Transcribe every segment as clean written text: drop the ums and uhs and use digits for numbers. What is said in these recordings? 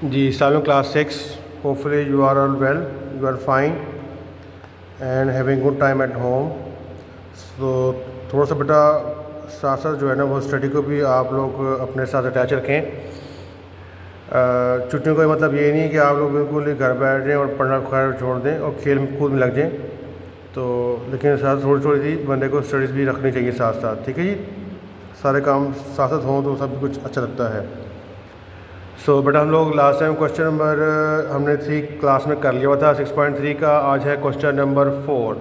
जी सालों class 6 hopefully you are all well, you are fine and having good time at home. So थोड़ा सा बेटा साथ साथ जो है ना वो स्टडी को भी आप लोग अपने साथ अटैच रखें। छुट्टियों का मतलब ये नहीं कि आप लोग बिल्कुल ही घर बैठ जाएँ और पढ़ना खैर छोड़ दें और खेल कूद में लग जाएँ, तो लेकिन साथ थोड़ी थोड़ी सी बंदे को स्टडीज़ भी रखनी चाहिए साथ साथ। ठीक है जी, सारे काम साथ साथ हों तो सब कुछ अच्छा लगता है। सो बेटा हम लोग लास्ट टाइम क्वेश्चन नंबर हमने 3 क्लास में कर लिया हुआ था 6.3 का। आज है question number 4।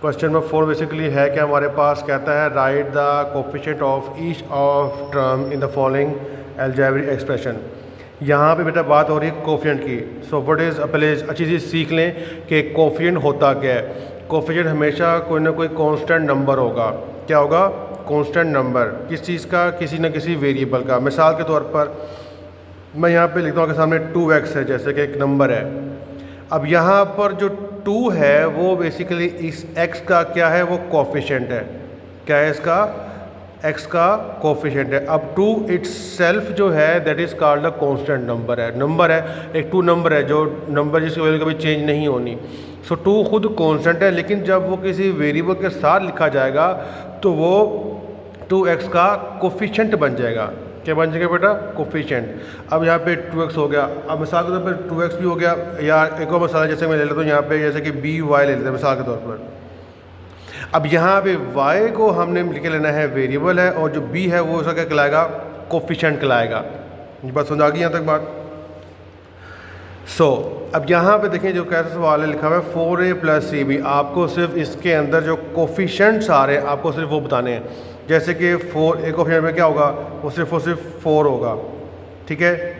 Question number 4 basically है कि हमारे पास कहता है right the coefficient of each of term in the following algebraic expression. यहाँ पे बेटा बात हो रही है कोफिशिएंट की। सो व्हाट इज़, पहले अच्छी चीज़ सीख लें कि कोफिशिएंट होता क्या है। कोफिशिएंट हमेशा कोई ना कोई कांस्टेंट नंबर होगा। क्या होगा? Constant number. किस चीज़ का? किसी न किसी वेरिएबल का। मिसाल के तौर पर मैं यहाँ पे लिखता हूँ कि सामने 2x है, जैसे कि एक नंबर है। अब यहाँ पर जो 2 है वो बेसिकली इस x का क्या है, वो कोफिशिएंट है। क्या है इसका? x का कोफिशिएंट है। अब 2 इट्सेल्फ जो है that is called a constant number है। नंबर है, एक 2 नंबर है जो नंबर जिसकी वैल्यू कभी चेंज नहीं होनी। सो 2 खुद कांस्टेंट है, लेकिन जब वो किसी वेरिएबल के साथ लिखा जाएगा तो वो 2x का कोफिशिएंट बन जाएगा। क्या बन जाएगा बेटा? कोफिशिएंट। अब यहाँ पे 2x हो गया। अब मिसाल के तौर पर 2x भी हो गया, या एक और मसाला जैसे मैं ले लेता हूँ यहाँ पे, जैसे कि by ले लेते हैं मिसाल के तौर पर। अब यहाँ पे y को हमने लिख लेना है वेरिएबल है, और जो b है वो उसका क्या कहलाएगा? कोफिशिएंट कहलाएगा। ये बात समझ आ गई यहाँ तक बात? अब यहाँ पे देखें जो कैसा सवाल है, लिखा हुआ है 4a + 3b। आपको सिर्फ इसके अंदर जो कोफिशिएंट्स आ रहे हैं आपको सिर्फ वो बताने हैं। जैसे कि 4 एक कोफिशिएंट में क्या होगा, वो सिर्फ 4 होगा। ठीक है।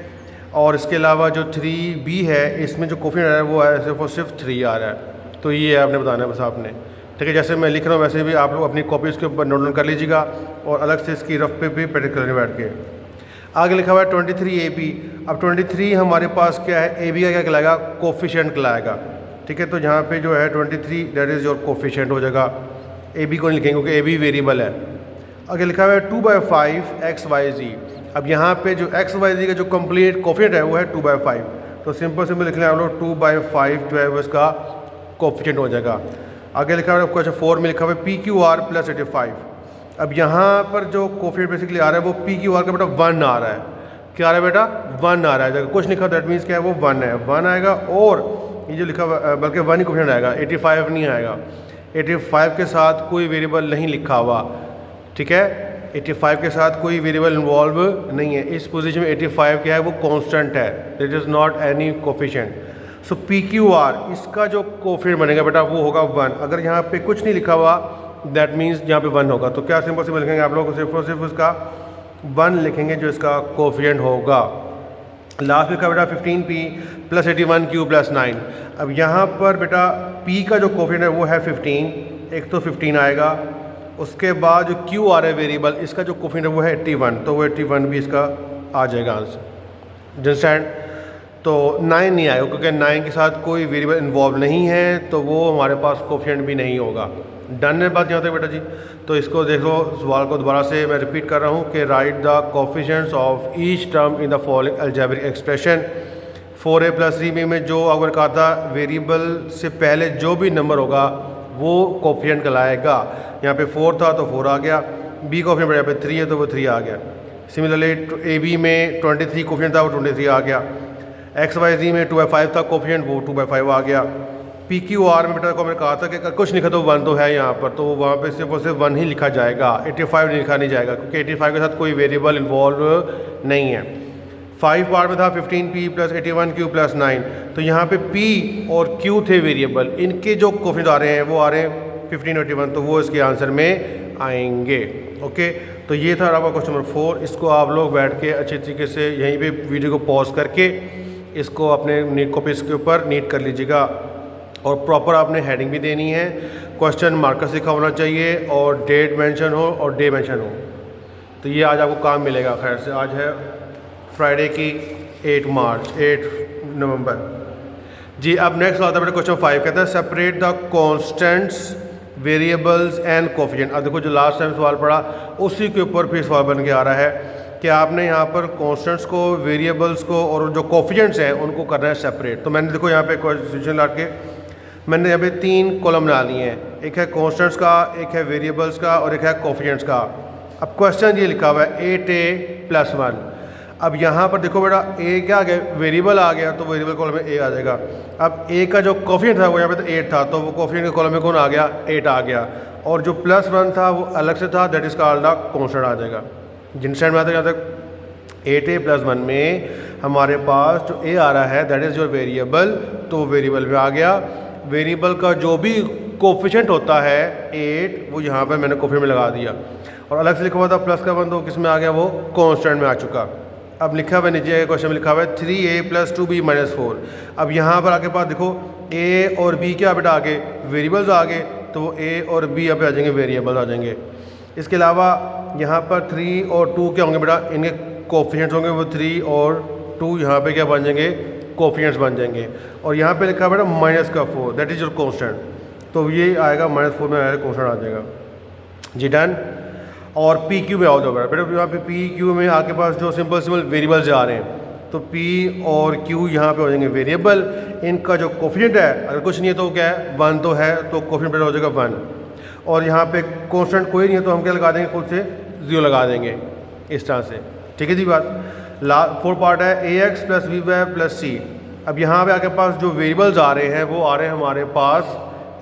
और इसके अलावा जो 3b है इसमें जो कोफिशिएंट आ रहा है वो है सिर्फ 3 आ रहा है। तो ये आपने बताना है बस आपने। ठीक है, जैसे मैं लिख रहा हूँ वैसे भी आप लोग अपनी कॉपी इसके ऊपर नोट डाउन कर लीजिएगा और अलग से इसकी रफ पे भी प्रैक्टिस करने बैठ के। आगे लिखा हुआ है 23ab। अब 23 हमारे पास क्या है, ab का क्या कहलाएगा? कोफिशिएंट कहलाएगा। ठीक है, तो यहाँ पे जो है 23 दैट इज़ योर कोफिशिएंट हो जाएगा। ab को नहीं लिखेंगे क्योंकि ab वेरिएबल है। आगे लिखा हुआ है 2/5 xyz। अब यहाँ पे जो xyz का जो कंप्लीट कोफिशिएंट है वो है 2/5। तो सिंपल लिख लें आप लोग 2/5 जो है वो इसका कोफिशिएंट हो जाएगा। आगे लिखा हुआ है क्वेश्चन 4 में लिखा हुआ है PQR + 85। अब यहाँ पर जो कोफिशिएंट बेसिकली आ रहा है वो PQR का बेटा 1 आ रहा है। क्या आ रहा है बेटा? 1 आ रहा है। अगर कुछ लिखा दैट मीन्स क्या है, वो 1 है। 1 आएगा, और ये जो लिखा हुआ बल्कि 1 ही कोफिशिएंट आएगा, 85 नहीं आएगा। 85 के साथ कोई वेरिएबल नहीं लिखा हुआ। ठीक है, 85 के साथ कोई वेरिएबल इन्वॉल्व नहीं है। इस पोजीशन में 85 क्या है, वो कांस्टेंट है, it is not any coefficient. So PQR इसका जो कोफिशिएंट बनेगा बेटा वो होगा 1। अगर यहाँ पे कुछ नहीं लिखा हुआ दैट मीन्स यहाँ पे 1 होगा। तो क्या सिंपल लिखेंगे आप लोग? सिर्फ और सिर्फ उसका 1 लिखेंगे जो इसका कोफिशिएंट होगा। लास्ट में लिखा बेटा 15p + 81q + 9। अब यहाँ पर बेटा p का जो कोफिशिएंट है वो है 15, एक तो 15 आएगा। उसके बाद जो q आ रहा है वेरिएबल, इसका जो कोफिशिएंट है वो है 81, तो वो 81 भी इसका आ जाएगा आंसर। अंडरस्टैंड? तो 9 नहीं आएगा क्योंकि 9 के साथ कोई वेरिएबल इन्वॉल्व नहीं है, तो वो हमारे पास कोफिशिएंट भी नहीं होगा। डन है बात यहाँ तक बेटा जी? तो इसको देखो, सवाल को दोबारा से मैं रिपीट कर रहा हूँ कि right the coefficients of each term in the following algebraic expression. 4a + 3b में जो अगर कहा था वेरिएबल से पहले जो भी नंबर होगा वो कोफिशिएंट कहलाएगा। यहाँ पे 4 था तो 4 आ गया। b कोफिशिएंट यहाँ पे 3 है तो वो 3 आ गया। सिमिलरली ab में 23 कोफिशिएंट था वो 23 आ गया। xyz में 2/5 था कोफिशिएंट, वो 2/5 आ गया। PQR में बेटा को मैंने कहा था कि अगर कुछ लिखा तो 1 तो है यहाँ पर, तो वहाँ पे सिर्फ और सिर्फ 1 ही लिखा जाएगा, 85 नहीं लिखा नहीं जाएगा क्योंकि 85 के साथ कोई वेरिएबल इन्वॉल्व नहीं है। 5 पार्ट में था 15p + 81q + 9। तो यहाँ पे p और q थे वेरिएबल, इनके जो कोफिशिएंट आ रहे हैं वो आ रहे हैं 15 और 81, तो वो इसके आंसर में आएंगे। ओके, तो ये था आपका क्वेश्चन नंबर 4। इसको आप लोग बैठ के अच्छे तरीके से यहीं पे वीडियो को पॉज करके इसको अपने नीट कॉपीज़ के ऊपर नीट कर लीजिएगा, और प्रॉपर आपने हेडिंग भी देनी है। क्वेश्चन मार्कर्स लिखा होना चाहिए और डेट मेंशन हो और डे मेंशन हो। तो ये आज आपको काम मिलेगा। खैर से आज है फ्राइडे की 8 नवंबर जी। अब नेक्स्ट आता है बेटा क्वेश्चन 5, कहता है separate the constants variables and coefficient. अब देखो जो लास्ट टाइम सवाल पढ़ा उसी के ऊपर फिर सवाल बन के आ रहा है कि आपने यहाँ पर कॉन्स्टेंट्स को, वेरिएबल्स को और जो कोफिशिएंट्स हैं उनको करना है सेपरेट। तो मैंने देखो यहाँ पे क्वेश्चन ला के मैंने यहाँ पे 3 कॉलम बना लिए हैं, एक है कॉन्स्टेंट्स का, एक है वेरिएबल्स का और एक है कोफिशिएंट्स का। अब क्वेश्चन ये लिखा हुआ है 8a+1। अब यहाँ पर देखो बेटा a क्या आ गया, वेरिएबल आ गया, तो वेरिएबल कॉलम में a आ जाएगा। अब a का जो कोफिशिएंट था वो यहाँ पे तो 8 था, तो वो कोफिशिएंट के कॉलम में कौन आ गया, 8 आ गया। और जो +1 था वो अलग से था, that is called the constant आ जाएगा। जिन स्टैंड में आता है यहाँ तक 8a+1 में हमारे पास जो a आ रहा है दैट इज़ योर वेरिएबल, तो वेरिएबल में आ गया। वेरिएबल का जो भी कोफिशिएंट होता है 8 वो यहाँ पर मैंने कोफिशिएंट में लगा दिया, और अलग से लिखा हुआ था प्लस का 1, तो किस में आ गया, वो कॉन्स्टेंट में आ चुका। अब लिखा हुआ है नीचे क्वेश्चन में लिखा हुआ है 3a+2b-4। अब यहाँ पर आके पास देखो a और b क्या बेटा आगे वेरिएबल्स आ गए, तो वो a और b यहाँ पे आ जाएंगे, वेरिएबल्स आ जाएंगे। इसके अलावा यहाँ पर 3 और 2 क्या होंगे बेटा, इनके कोफिशिएंट्स होंगे, वो 3 और 2 यहाँ पे क्या बन जाएंगे, कोफिशिएंट्स बन जाएंगे। और यहाँ पे लिखा बेटा -4, दैट इज़ योर कॉन्स्टेंट, तो ये आएगा -4 में आएगा, कॉन्स्टेंट आ जाएगा जी, डन। और पी क्यू में आओ जाओ बेटा यहाँ पे पी क्यू में आपके पास जो सिंपल वेरिएबल्स जा रहे हैं, तो पी और क्यू यहाँ पे हो जाएंगे वेरिएबल। इनका जो कोफिशिएंट है अगर कुछ नहीं है तो क्या है, 1 तो है, तो कोफिशिएंट बेटा हो जाएगा 1। और यहाँ पे कांस्टेंट कोई नहीं है तो हम क्या लगा देंगे, खुद से 0 लगा देंगे, इस तरह से, ठीक है जी बात। 4 पार्ट है ax + by + c। अब यहाँ पे आपके पास जो वेरिएबल्स आ रहे हैं वो आ रहे हैं हमारे पास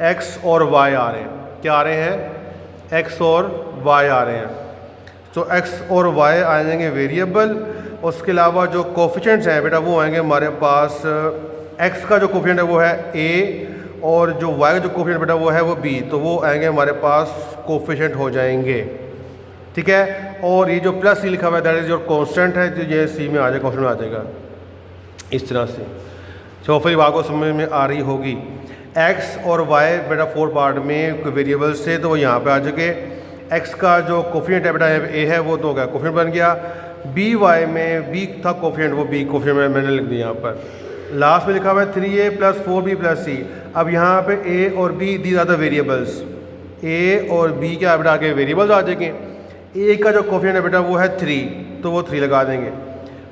x और y आ रहे हैं, क्या आ रहे हैं, x और y आ रहे हैं। तो x और y आ जाएंगे वेरिएबल। उसके अलावा जो कोफिशिएंट्स हैं बेटा वो आएंगे हमारे पास, x का जो कोफिशिएंट है वो है a, और जो y का जो कोफिशिएंट बेटा वो है वो b, तो वो आएंगे हमारे पास कोफिशिएंट हो जाएंगे, ठीक है। और ये जो प्लस c लिखा हुआ है दैट इज़ योर कांस्टेंट है, जो ये c में आ जाएगा, कांस्टेंट में आ जाएगा, इस तरह से। तो फिर आपको समझ में आ रही होगी। x और y बेटा 4 पार्ट में वेरिएबल्स से, तो वो यहाँ पे आ जाएंगे। x का जो कोफिशिएंट है बेटा यहाँ पे a है, वो तो क्या कोफिशिएंट बन गया। by में b था कोफिशिएंट, वो b कोफिशिएंट में मैंने लिख दिया यहाँ पर। लास्ट में लिखा हुआ है 3a + 4b + c। अब यहाँ पे a और b these are the variables, a और b क्या बेटा आगे वेरिएबल्स आ जाएंगे। a का जो कोफिशिएंट है बेटा वो है 3, तो वो 3 लगा देंगे।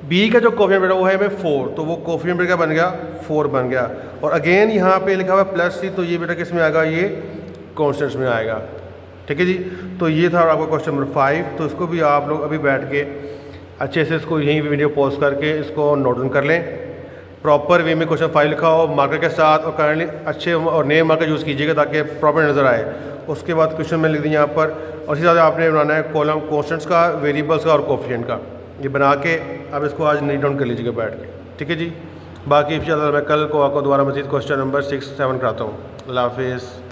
b का जो कोफिशिएंट बेटा वो है हमें 4, तो वो कोफिशिएंट बेटा बन गया 4 बन गया। और अगेन यहाँ पे लिखा हुआ है +c, तो ये बेटा किस में आएगा, ये कॉन्स्टेंट्स में आएगा, ठीक है जी। तो ये था आपका क्वेश्चन नंबर 5। तो इसको भी आप लोग अभी बैठ के अच्छे से इसको यहीं वीडियो पॉज करके इसको नोट डाउन कर लें, प्रॉपर वे में क्वेश्चन 5 लिखा हो मार्कर के साथ, और करंटली अच्छे और नए मार्कर यूज़ कीजिएगा ताकि प्रॉपर नज़र आए। उसके बाद क्वेश्चन में लिख दें यहाँ पर, और इसी तरह आपने बनाना है कॉलम कॉन्स्टेंट्स का, वेरिएबल्स का और कोफिशिएंट का। ये बना के अब इसको आज नोट डाउन कर लीजिएगा बैठ के, ठीक है जी। बाकी इंशाल्लाह मैं कल को आपको दोबारा मज़ीद क्वेश्चन नंबर 6, 7 कराता हूँ। अल्लाह हाफिज़।